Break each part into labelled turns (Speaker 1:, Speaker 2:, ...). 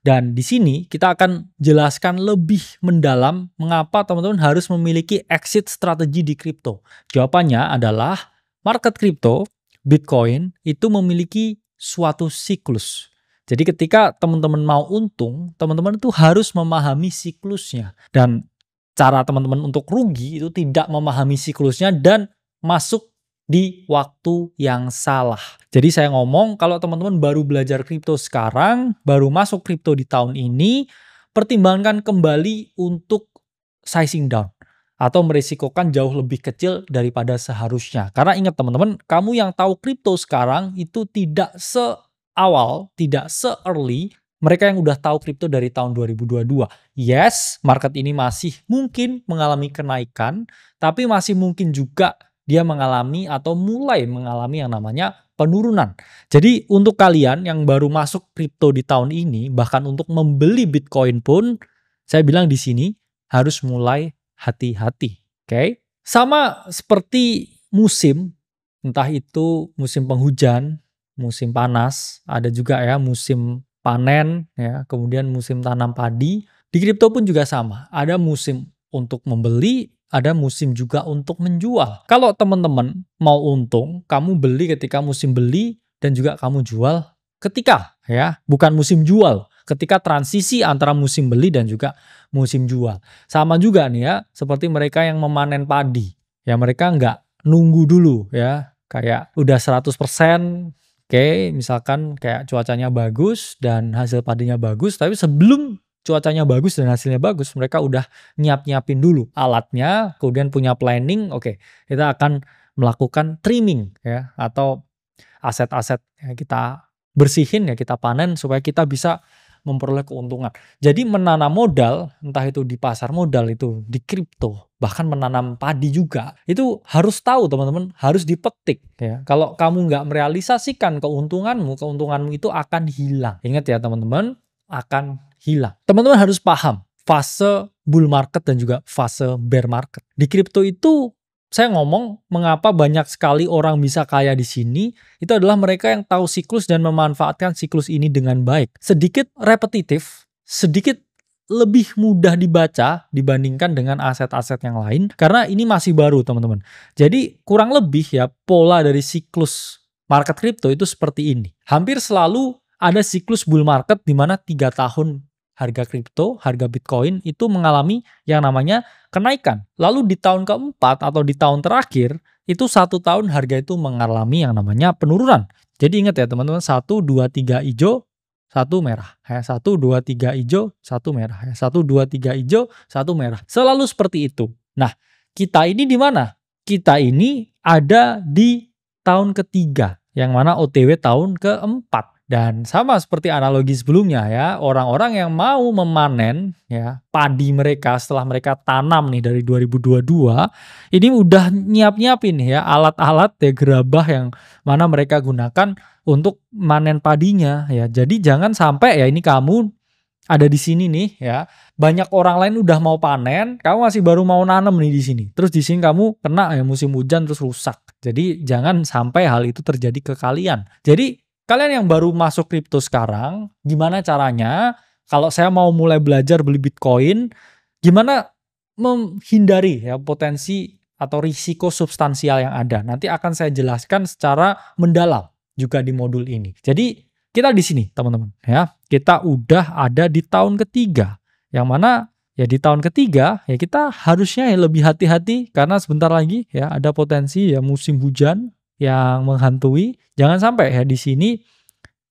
Speaker 1: Dan di sini kita akan jelaskan lebih mendalam mengapa teman-teman harus memiliki exit strategi di kripto. Jawabannya adalah market kripto, Bitcoin itu memiliki suatu siklus. Jadi ketika teman-teman mau untung, teman-teman itu harus memahami siklusnya. Dan cara teman-teman untuk rugi itu tidak memahami siklusnya dan masuk di waktu yang salah. Jadi saya ngomong kalau teman-teman baru belajar kripto sekarang, baru masuk kripto di tahun ini, pertimbangkan kembali untuk sizing down atau merisikokan jauh lebih kecil daripada seharusnya. Karena ingat teman-teman, kamu yang tahu kripto sekarang itu tidak seawal, tidak se-early mereka yang udah tahu kripto dari tahun 2022. Yes, market ini masih mungkin mengalami kenaikan, tapi masih mungkin juga dia mengalami atau mulai mengalami yang namanya penurunan. Jadi untuk kalian yang baru masuk kripto di tahun ini, bahkan untuk membeli Bitcoin pun, saya bilang di sini harus mulai hati-hati. Oke? Sama seperti musim, entah itu musim penghujan, musim panas, ada juga ya musim panen, ya, kemudian musim tanam padi. Di kripto pun juga sama, ada musim untuk membeli, ada musim juga untuk menjual. Kalau teman-teman mau untung, kamu beli ketika musim beli dan juga kamu jual ketika bukan musim jual, ketika transisi antara musim beli dan juga musim jual. Sama juga nih ya, seperti mereka yang memanen padi. Ya mereka nggak nunggu dulu ya, kayak udah 100%, misalkan kayak cuacanya bagus dan hasil padinya bagus, tapi sebelum cuacanya bagus dan hasilnya bagus, mereka udah nyiapin dulu alatnya, kemudian punya planning, kita akan melakukan trimming ya, atau aset-aset yang kita bersihin ya, kita panen supaya kita bisa memperoleh keuntungan. Jadi menanam modal, entah itu di pasar modal, itu di kripto, bahkan menanam padi juga, itu harus tahu teman-teman, harus dipetik ya. Kalau kamu nggak merealisasikan keuntunganmu itu akan hilang. Ingat ya teman-teman, akan hilang. Teman-teman harus paham fase bull market dan juga fase bear market. Di kripto itu saya ngomong mengapa banyak sekali orang bisa kaya di sini, itu adalah mereka yang tahu siklus dan memanfaatkan siklus ini dengan baik. Sedikit repetitif, sedikit lebih mudah dibaca dibandingkan dengan aset-aset yang lain karena ini masih baru teman-teman. Jadi kurang lebih ya pola dari siklus market kripto itu seperti ini. Hampir selalu ada siklus bull market di mana 3 tahun harga kripto, harga Bitcoin itu mengalami yang namanya kenaikan. Lalu di tahun keempat atau di tahun terakhir, itu 1 tahun harga itu mengalami yang namanya penurunan. Jadi ingat ya teman-teman, 1, 2, 3 hijau, 1 merah. 1, 2, 3 hijau, 1 merah. 1, 2, 3 hijau, 1 merah. Selalu seperti itu. Nah, kita ini di mana? Kita ini ada di tahun ketiga, yang mana OTW tahun keempat. Dan sama seperti analogi sebelumnya ya, orang-orang yang mau memanen ya padi mereka setelah mereka tanam nih dari 2022, ini udah nyiapin ya alat-alat ya gerabah yang mana mereka gunakan untuk manen padinya ya. Jadi jangan sampai ya ini kamu ada di sini nih ya, banyak orang lain udah mau panen, kamu masih baru mau nanam nih di sini. Terus di sini kamu kena ya musim hujan terus rusak. Jadi jangan sampai hal itu terjadi ke kalian. Jadi kalian yang baru masuk kripto sekarang, gimana caranya? Kalau saya mau mulai belajar beli Bitcoin, gimana menghindari ya potensi atau risiko substansial yang ada? Nanti akan saya jelaskan secara mendalam juga di modul ini. Jadi kita di sini teman-teman ya, kita udah ada di tahun ketiga, yang mana ya di tahun ketiga ya kita harusnya ya lebih hati-hati karena sebentar lagi ya ada potensi ya musim hujan yang menghantui. Jangan sampai ya di sini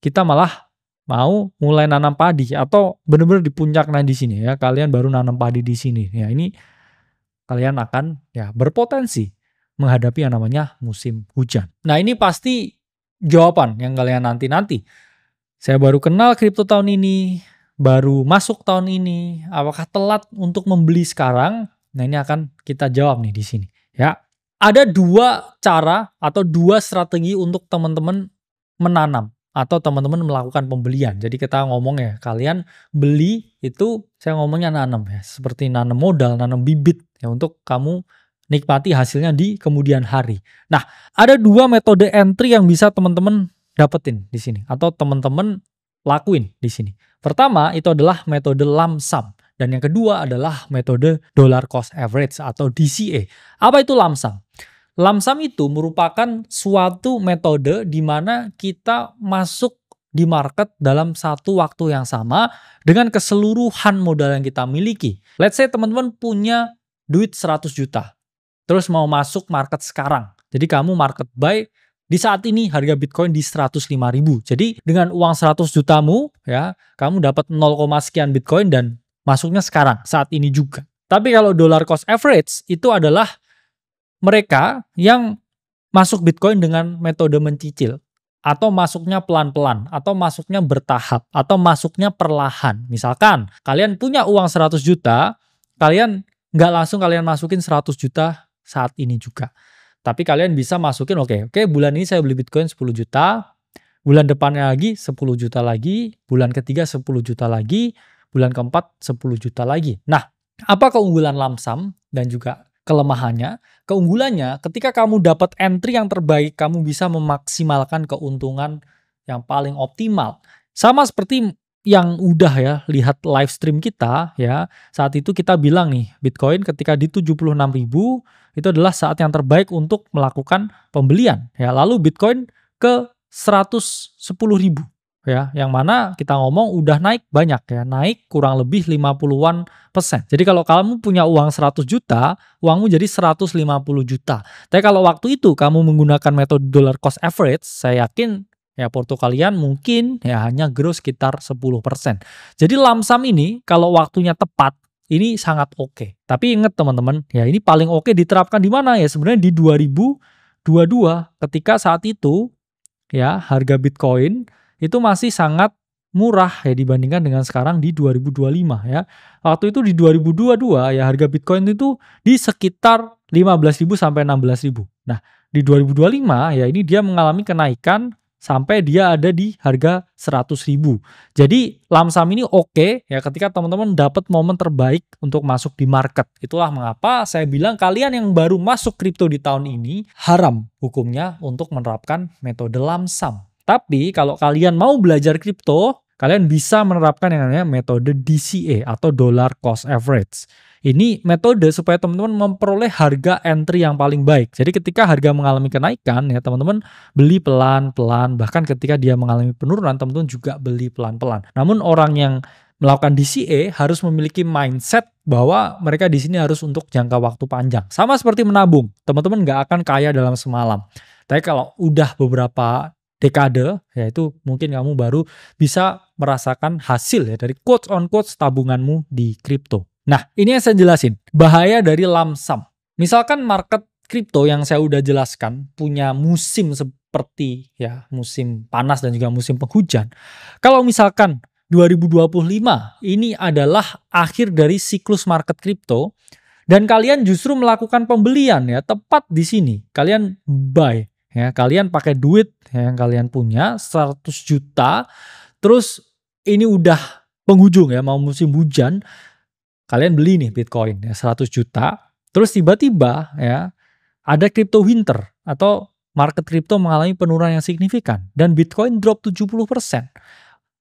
Speaker 1: kita malah mau mulai nanam padi atau benar-benar di puncaknya di sini ya. Kalian baru nanam padi di sini. Ya ini kalian akan ya berpotensi menghadapi yang namanya musim hujan. Nah, ini pasti jawaban yang kalian nanti-nanti. Saya baru kenal kripto tahun ini, baru masuk tahun ini, apakah telat untuk membeli sekarang? Nah, ini akan kita jawab nih di sini ya. Ada 2 cara atau 2 strategi untuk teman-teman menanam atau teman-teman melakukan pembelian. Jadi kita ngomong ya, kalian beli itu saya ngomongnya nanam ya, seperti nanam modal, nanam bibit ya untuk kamu nikmati hasilnya di kemudian hari. Nah, ada 2 metode entry yang bisa teman-teman dapetin di sini atau teman-teman lakuin di sini. Pertama itu adalah metode lump sum. Dan yang kedua adalah metode dollar cost average atau DCA. Apa itu lump sum? Lump sum itu merupakan suatu metode di mana kita masuk di market dalam satu waktu yang sama dengan keseluruhan modal yang kita miliki. Let's say teman-teman punya duit 100 juta. Terus mau masuk market sekarang. Jadi kamu market buy di saat ini harga Bitcoin di 105.000. Jadi dengan uang 100 jutamu ya, kamu dapat 0, sekian Bitcoin dan masuknya sekarang, saat ini juga. Tapi kalau dollar cost average itu adalah mereka yang masuk Bitcoin dengan metode mencicil. Atau masuknya pelan-pelan, atau masuknya bertahap, atau masuknya perlahan. Misalkan kalian punya uang 100 juta, kalian nggak langsung kalian masukin 100 juta saat ini juga. Tapi kalian bisa masukin, oke, bulan ini saya beli Bitcoin 10 juta, bulan depannya lagi 10 juta lagi, bulan ketiga 10 juta lagi, bulan keempat 10 juta lagi. Nah, apa keunggulan lump sum dan juga kelemahannya? Keunggulannya ketika kamu dapat entry yang terbaik, kamu bisa memaksimalkan keuntungan yang paling optimal. Sama seperti yang udah ya lihat live stream kita ya, saat itu kita bilang nih Bitcoin ketika di 76.000 itu adalah saat yang terbaik untuk melakukan pembelian ya. Lalu Bitcoin ke 110.000 ya, yang mana kita ngomong udah naik banyak ya, naik kurang lebih 50-an%. Jadi kalau kamu punya uang 100 juta, uangmu jadi 150 juta. Tapi kalau waktu itu kamu menggunakan metode dollar cost average, saya yakin ya porto kalian mungkin ya hanya grow sekitar 10%. Jadi lump sum ini kalau waktunya tepat ini sangat oke. Tapi ingat teman-teman, ya ini paling oke diterapkan di mana ya? Sebenarnya di 2022 ketika saat itu ya harga Bitcoin itu masih sangat murah ya dibandingkan dengan sekarang di 2025 ya. Waktu itu di 2022 ya harga Bitcoin itu di sekitar 15.000 sampai 16.000. Nah, di 2025 ya ini dia mengalami kenaikan sampai dia ada di harga 100.000. Jadi lump sum ini oke ya ketika teman-teman dapat momen terbaik untuk masuk di market. Itulah mengapa saya bilang kalian yang baru masuk kripto di tahun ini haram hukumnya untuk menerapkan metode lump sum. Tapi kalau kalian mau belajar kripto, kalian bisa menerapkan yang namanya metode DCA atau dollar cost average. Ini metode supaya teman-teman memperoleh harga entry yang paling baik. Jadi ketika harga mengalami kenaikan ya teman-teman beli pelan-pelan. Bahkan ketika dia mengalami penurunan teman-teman juga beli pelan-pelan. Namun orang yang melakukan DCA harus memiliki mindset bahwa mereka di sini harus untuk jangka waktu panjang. Sama seperti menabung. Teman-teman nggak akan kaya dalam semalam. Tapi kalau udah beberapa dekade, yaitu mungkin kamu baru bisa merasakan hasil ya dari quotes on quotes tabunganmu di kripto. Nah, ini yang saya jelasin. Bahaya dari lump sum. Misalkan market kripto yang saya udah jelaskan punya musim seperti ya musim panas dan juga musim penghujan. Kalau misalkan 2025 ini adalah akhir dari siklus market kripto dan kalian justru melakukan pembelian ya tepat di sini. Kalian buy ya, kalian pakai duit yang kalian punya 100 juta. Terus ini udah penghujung ya, mau musim hujan. Kalian beli nih Bitcoin ya 100 juta. Terus tiba-tiba ya ada crypto winter atau market crypto mengalami penurunan yang signifikan dan Bitcoin drop 70%.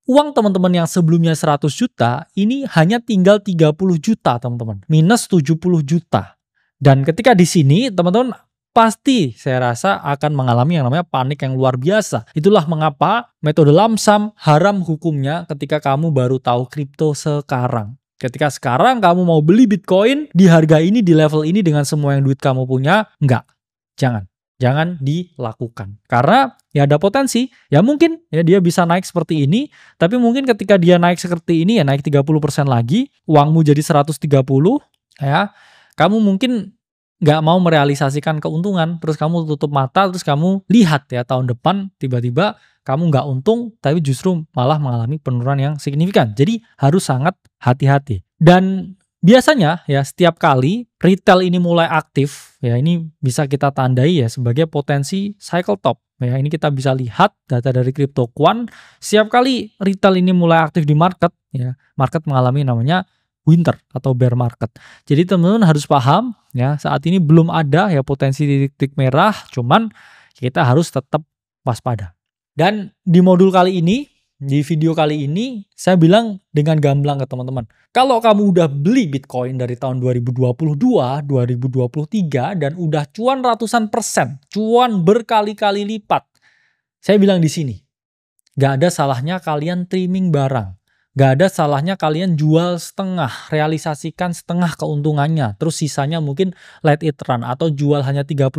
Speaker 1: Uang teman-teman yang sebelumnya 100 juta ini hanya tinggal 30 juta teman-teman. Minus 70 juta. Dan ketika di sini teman-teman pasti saya rasa akan mengalami yang namanya panik yang luar biasa. Itulah mengapa metode lump sum haram hukumnya ketika kamu baru tahu kripto sekarang. Ketika sekarang kamu mau beli Bitcoin di harga ini, di level ini dengan semua yang duit kamu punya, enggak. Jangan dilakukan. Karena ya ada potensi, ya mungkin ya dia bisa naik seperti ini, tapi mungkin ketika dia naik seperti ini ya naik 30% lagi, uangmu jadi 130 ya. Kamu mungkin nggak mau merealisasikan keuntungan, terus kamu tutup mata, terus kamu lihat ya tahun depan tiba-tiba kamu nggak untung, tapi justru malah mengalami penurunan yang signifikan. Jadi harus sangat hati-hati. Dan biasanya ya setiap kali retail ini mulai aktif, ya ini bisa kita tandai ya sebagai potensi cycle top. Ya ini kita bisa lihat data dari CryptoQuant, setiap kali retail ini mulai aktif di market, ya market mengalami namanya winter atau bear market. Jadi teman-teman harus paham ya saat ini belum ada ya potensi titik merah, cuman kita harus tetap waspada. Dan di modul kali ini Di video kali ini saya bilang dengan gamblang ke teman-teman. Kalau kamu udah beli Bitcoin dari tahun 2022, 2023 dan udah cuan ratusan persen, cuan berkali-kali lipat. Saya bilang di sini, gak ada salahnya kalian trimming barang. Gak ada salahnya kalian jual setengah, realisasikan setengah keuntungannya. Terus sisanya mungkin let it run atau jual hanya 30%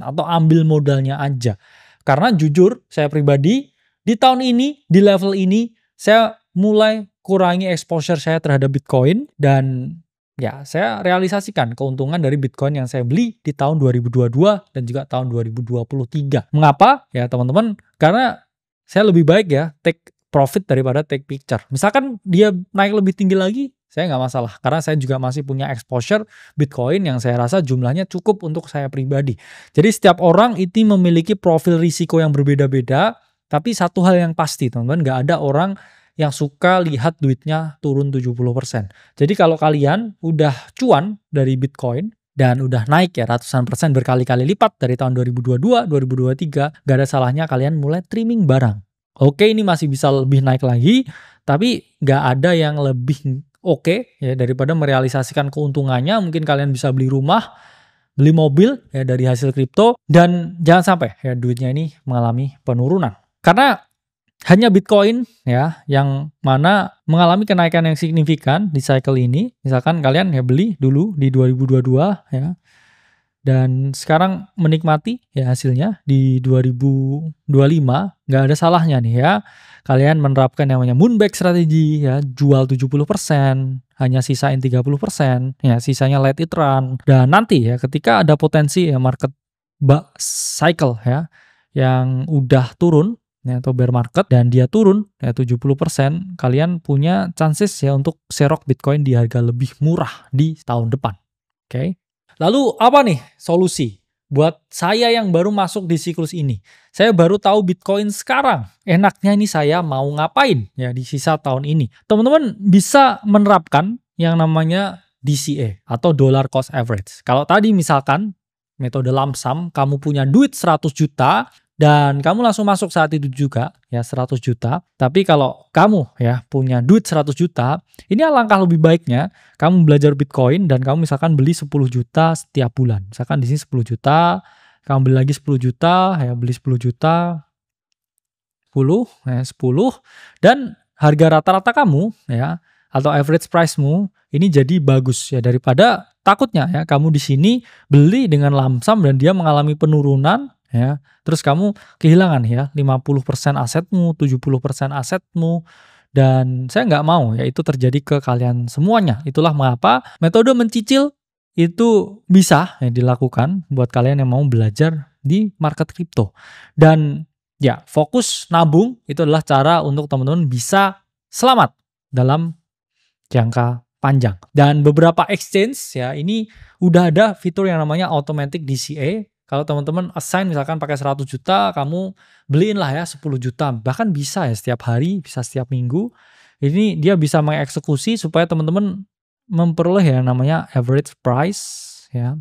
Speaker 1: atau ambil modalnya aja. Karena jujur, saya pribadi di tahun ini, di level ini, saya mulai kurangi exposure saya terhadap Bitcoin dan ya saya realisasikan keuntungan dari Bitcoin yang saya beli di tahun 2022 dan juga tahun 2023. Mengapa? Ya teman-teman, karena saya lebih baik ya take profit daripada take picture. Misalkan dia naik lebih tinggi lagi, saya nggak masalah. Karena saya juga masih punya exposure Bitcoin yang saya rasa jumlahnya cukup untuk saya pribadi. Jadi setiap orang itu memiliki profil risiko yang berbeda-beda. Tapi satu hal yang pasti teman-teman, nggak ada orang yang suka lihat duitnya turun 70%. Jadi kalau kalian udah cuan dari Bitcoin, dan udah naik ya ratusan persen berkali-kali lipat dari tahun 2022, 2023, gak ada salahnya kalian mulai trimming barang. Oke, ini masih bisa lebih naik lagi, tapi gak ada yang lebih oke ya daripada merealisasikan keuntungannya. Mungkin kalian bisa beli rumah, beli mobil ya dari hasil kripto, dan jangan sampai ya duitnya ini mengalami penurunan. Karena hanya Bitcoin ya yang mana mengalami kenaikan yang signifikan di cycle ini. Misalkan kalian ya beli dulu di 2022 ya. Dan sekarang menikmati ya hasilnya di 2025, nggak ada salahnya nih ya. Kalian menerapkan yang namanya Moonback strategi ya, jual 70%, hanya sisain 30%, ya sisanya let it run. Dan nanti ya ketika ada potensi ya market cycle ya yang udah turun ya, atau bear market dan dia turun ya 70%, kalian punya chances ya untuk serok Bitcoin di harga lebih murah di tahun depan. Oke. Lalu apa nih solusi buat saya yang baru masuk di siklus ini? Saya baru tahu Bitcoin sekarang. Enaknya ini saya mau ngapain ya di sisa tahun ini? Teman-teman bisa menerapkan yang namanya DCA atau dollar cost average. Kalau tadi misalkan metode lump sum, kamu punya duit 100 juta dan kamu langsung masuk saat itu juga ya 100 juta. Tapi kalau kamu ya punya duit 100 juta, ini alangkah lebih baiknya kamu belajar Bitcoin dan kamu misalkan beli 10 juta setiap bulan. Misalkan di sini 10 juta, kamu beli lagi 10 juta, ya beli 10 juta, 10, ya 10, dan harga rata-rata kamu ya atau average price-mu ini jadi bagus ya daripada takutnya ya kamu di sini beli dengan lump sum dan dia mengalami penurunan ya. Terus kamu kehilangan ya 50% asetmu, 70% asetmu. Dan saya nggak mau ya itu terjadi ke kalian semuanya. Itulah mengapa metode mencicil itu bisa ya dilakukan buat kalian yang mau belajar di market kripto. Dan ya fokus nabung itu adalah cara untuk teman-teman bisa selamat dalam jangka panjang. Dan beberapa exchange ya ini udah ada fitur yang namanya automatic DCA. Kalau teman-teman assign misalkan pakai 100 juta, kamu beliin lah ya 10 juta. Bahkan bisa ya setiap hari, bisa setiap minggu. Ini dia bisa mengeksekusi supaya teman-teman memperoleh ya namanya average price ya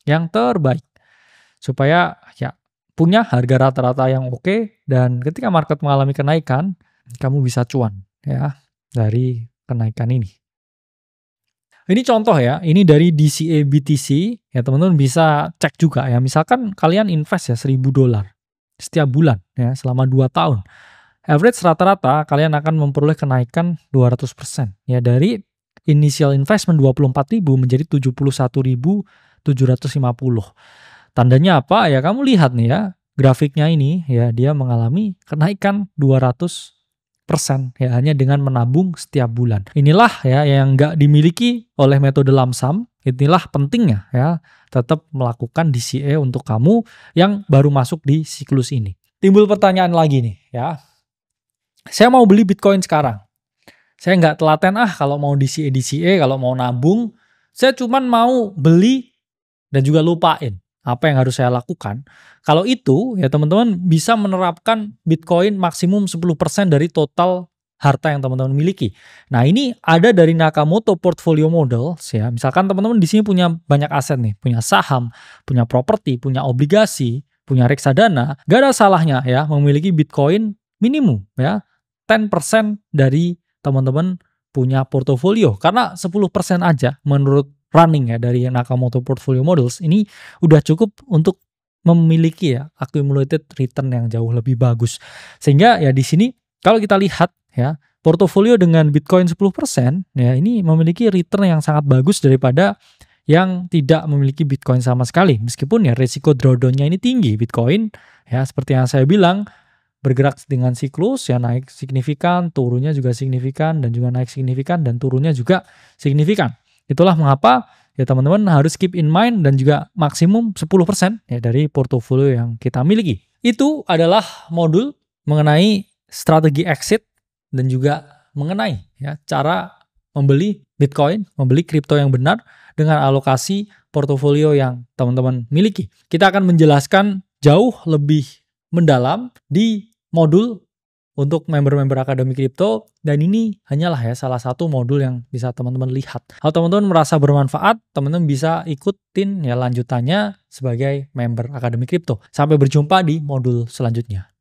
Speaker 1: yang terbaik. Supaya ya punya harga rata-rata yang oke dan ketika market mengalami kenaikan, kamu bisa cuan ya dari kenaikan ini. Ini contoh ya, ini dari DCA BTC, ya teman-teman bisa cek juga ya. Misalkan kalian invest ya $1.000 setiap bulan ya selama 2 tahun. Average rata-rata kalian akan memperoleh kenaikan 200% ya dari initial investment 24.000 menjadi 71.750. Tandanya apa? Ya kamu lihat nih ya, grafiknya ini ya dia mengalami kenaikan 200% ya hanya dengan menabung setiap bulan. Inilah ya yang nggak dimiliki oleh metode lump sum. Inilah pentingnya ya tetap melakukan DCA untuk kamu yang baru masuk di siklus ini. Timbul pertanyaan lagi nih ya. Saya mau beli Bitcoin sekarang. Saya nggak telaten kalau mau DCA, kalau mau nabung. Saya cuman mau beli dan juga lupain apa yang harus saya lakukan. Kalau itu, ya teman-teman bisa menerapkan Bitcoin maksimum 10% dari total harta yang teman-teman miliki. Nah, ini ada dari Nakamoto Portfolio Models ya. Misalkan teman-teman di sini punya banyak aset nih, punya saham, punya properti, punya obligasi, punya reksadana, gak ada salahnya ya memiliki Bitcoin minimum ya 10% dari teman-teman punya portofolio. Karena 10% aja menurut running ya dari Nakamoto Portfolio Models ini udah cukup untuk memiliki ya accumulated return yang jauh lebih bagus. Sehingga ya di sini kalau kita lihat ya portofolio dengan Bitcoin 10% ya ini memiliki return yang sangat bagus daripada yang tidak memiliki Bitcoin sama sekali. Meskipun ya resiko drawdown-nya ini tinggi. Bitcoin ya seperti yang saya bilang bergerak dengan siklus ya naik signifikan, turunnya juga signifikan dan juga naik signifikan dan turunnya juga signifikan. Itulah mengapa ya teman-teman harus keep in mind dan juga maksimum 10% ya dari portofolio yang kita miliki. Itu adalah modul mengenai strategi exit dan juga mengenai ya cara membeli Bitcoin, membeli kripto yang benar dengan alokasi portofolio yang teman-teman miliki. Kita akan menjelaskan jauh lebih mendalam di modul untuk member-member Akademi Kripto dan ini hanyalah ya salah satu modul yang bisa teman-teman lihat. Kalau teman-teman merasa bermanfaat, teman-teman bisa ikutin ya lanjutannya sebagai member Akademi Kripto. Sampai berjumpa di modul selanjutnya.